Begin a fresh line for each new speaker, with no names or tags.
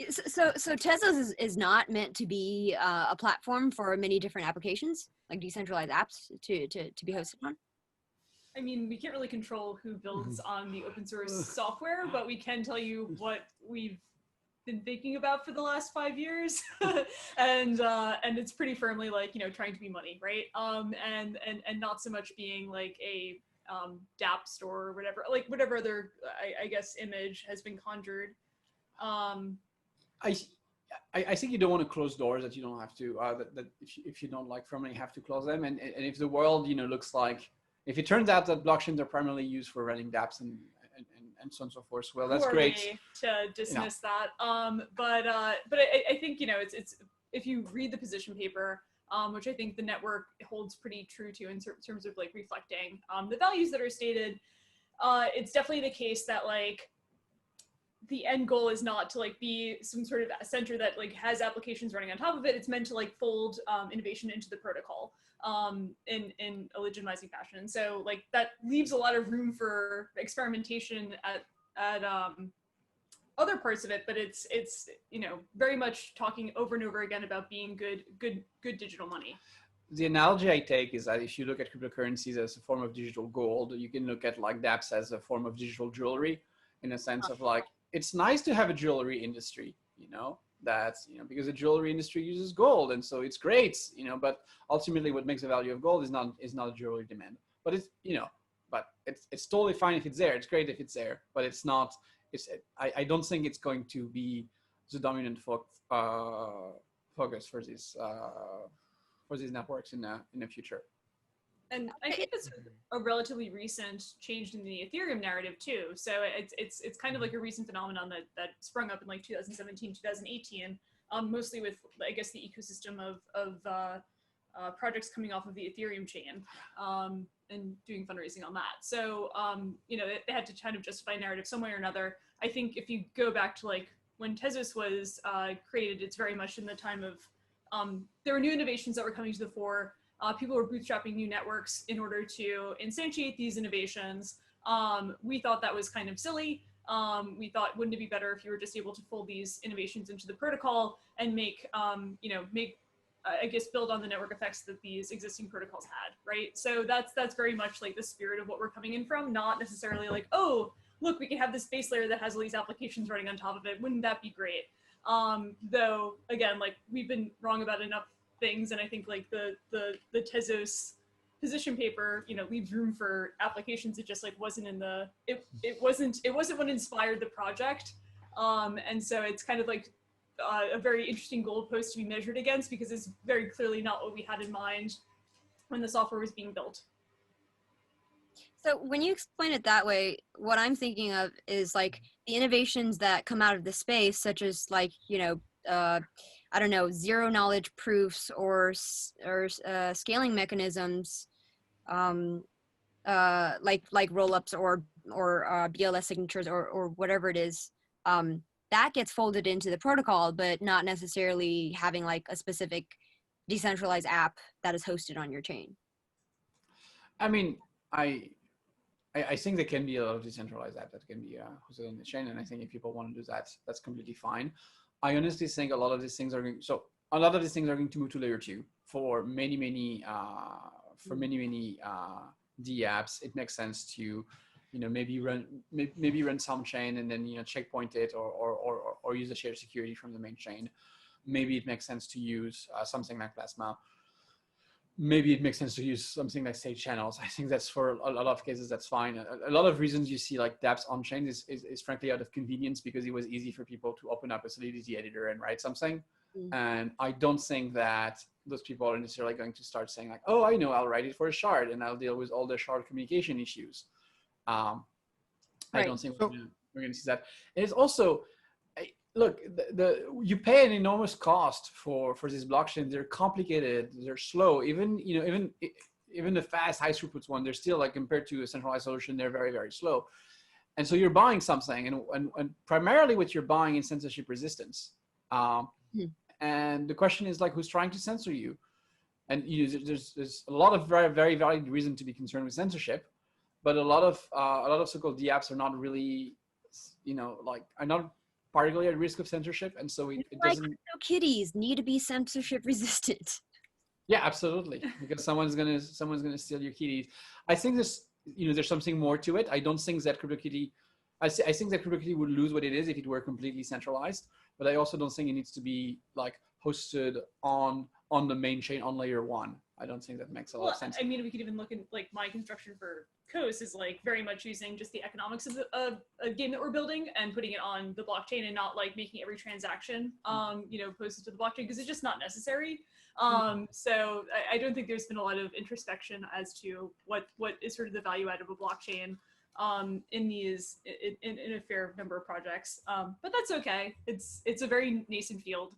So Tezos is not meant to be a platform for many different applications, like decentralized apps to be hosted on.
I mean, we can't really control who builds on the open source software, but we can tell you what we've been thinking about for the last 5 years, and it's pretty firmly like, you know, trying to be money, right? And not so much being like a Dapp store or whatever, like whatever other I guess image has been conjured.
I think you don't want to close doors that you don't have to. That if you don't like firmly have to close them, and if the world, you know, looks like, if it turns out that blockchains are primarily used for running dApps and so on and so forth, well, that's great.
To dismiss that. But I think, you know, it's if you read the position paper, which I think the network holds pretty true to in terms of like reflecting the values that are stated, it's definitely the case that like the end goal is not to like be some sort of center that like has applications running on top of it. It's meant to like fold innovation into the protocol in a legitimizing fashion. So like that leaves a lot of room for experimentation at other parts of it, but it's you know, very much talking over and over again about being good digital money.
The analogy I take is that if you look at cryptocurrencies as a form of digital gold, you can look at like dApps as a form of digital jewelry, in a sense of like, it's nice to have a jewelry industry, you know, that's, you know, because the jewelry industry uses gold, and so it's great, you know, but ultimately what makes the value of gold is not a jewelry demand. But it's, you know, but it's totally fine if it's there. It's great if it's there, but it's not, I don't think it's going to be the dominant focus for these networks in the future.
And I think it's a relatively recent change in the Ethereum narrative too. So it's kind of like a recent phenomenon that sprung up in like 2017, 2018, mostly with, I guess, the ecosystem of projects coming off of the Ethereum chain and doing fundraising on that. So, you know, they had to kind of justify narrative some way or another. I think if you go back to like when Tezos was created, it's very much in the time of, there were new innovations that were coming to the fore. People were bootstrapping new networks in order to instantiate these innovations. We thought that was kind of silly. We thought, wouldn't it be better if you were just able to fold these innovations into the protocol and make, you know, I guess, build on the network effects that these existing protocols had, right? So that's very much like the spirit of what we're coming in from, not necessarily like, oh, look, we can have this base layer that has all these applications running on top of it. Wouldn't that be great? Though, again, like we've been wrong about enough things, and I think like the Tezos position paper, you know, leaves room for applications. It just like wasn't in the, it wasn't what inspired the project, and so it's kind of like a very interesting goalpost to be measured against, because it's very clearly not what we had in mind when the software was being built.
So when you explain it that way, what I'm thinking of is like the innovations that come out of the space, such as like, you know, I don't know, zero knowledge proofs or scaling mechanisms, like rollups or BLS signatures or whatever it is, that gets folded into the protocol, but not necessarily having like a specific decentralized app that is hosted on your chain.
I mean, I think there can be a lot of decentralized apps that can be hosted on the chain, and I think if people want to do that, that's completely fine. I honestly think a lot of these things are going to move to layer 2 for many DApps. It makes sense to, you know, maybe run some chain and then, you know, checkpoint it or use the shared security from the main chain. Maybe it makes sense to use something like Plasma. Maybe it makes sense to use something like state channels. I think that's for a lot of cases, that's fine. A lot of reasons you see like dApps on chain is frankly out of convenience, because it was easy for people to open up a Solidity editor and write something. And I don't think that those people are necessarily going to start saying like, oh, I know, I'll write it for a shard and I'll deal with all the shard communication issues. I don't think we're going to see that. And it's also, look, you pay an enormous cost for these blockchains. They're complicated, they're slow. Even the fast, high throughput one, they're still, like, compared to a centralized solution, they're very, very slow. And so you're buying something, and primarily what you're buying is censorship resistance. And the question is, like, who's trying to censor you? And there's a lot of very, very valid reason to be concerned with censorship, but a lot of so-called DApps are not really, are not particularly at risk of censorship, and so it
Like
doesn't.
crypto kitties need to be censorship resistant.
Yeah, absolutely, because someone's gonna steal your kitties. I think there's something more to it. I don't think that CryptoKitty. I think that CryptoKitty would lose what it is if it were completely centralized, but I also don't think it needs to be like hosted on the main chain on layer one. I don't think that makes a lot of
Well,
sense.
I mean, we could even look at like my construction for Coast is like very much using just the economics of a game that we're building and putting it on the blockchain and not like making every transaction, posted to the blockchain because it's just not necessary. So I don't think there's been a lot of introspection as to what is sort of the value add of a blockchain in these in a fair number of projects. But that's okay. It's a very nascent field.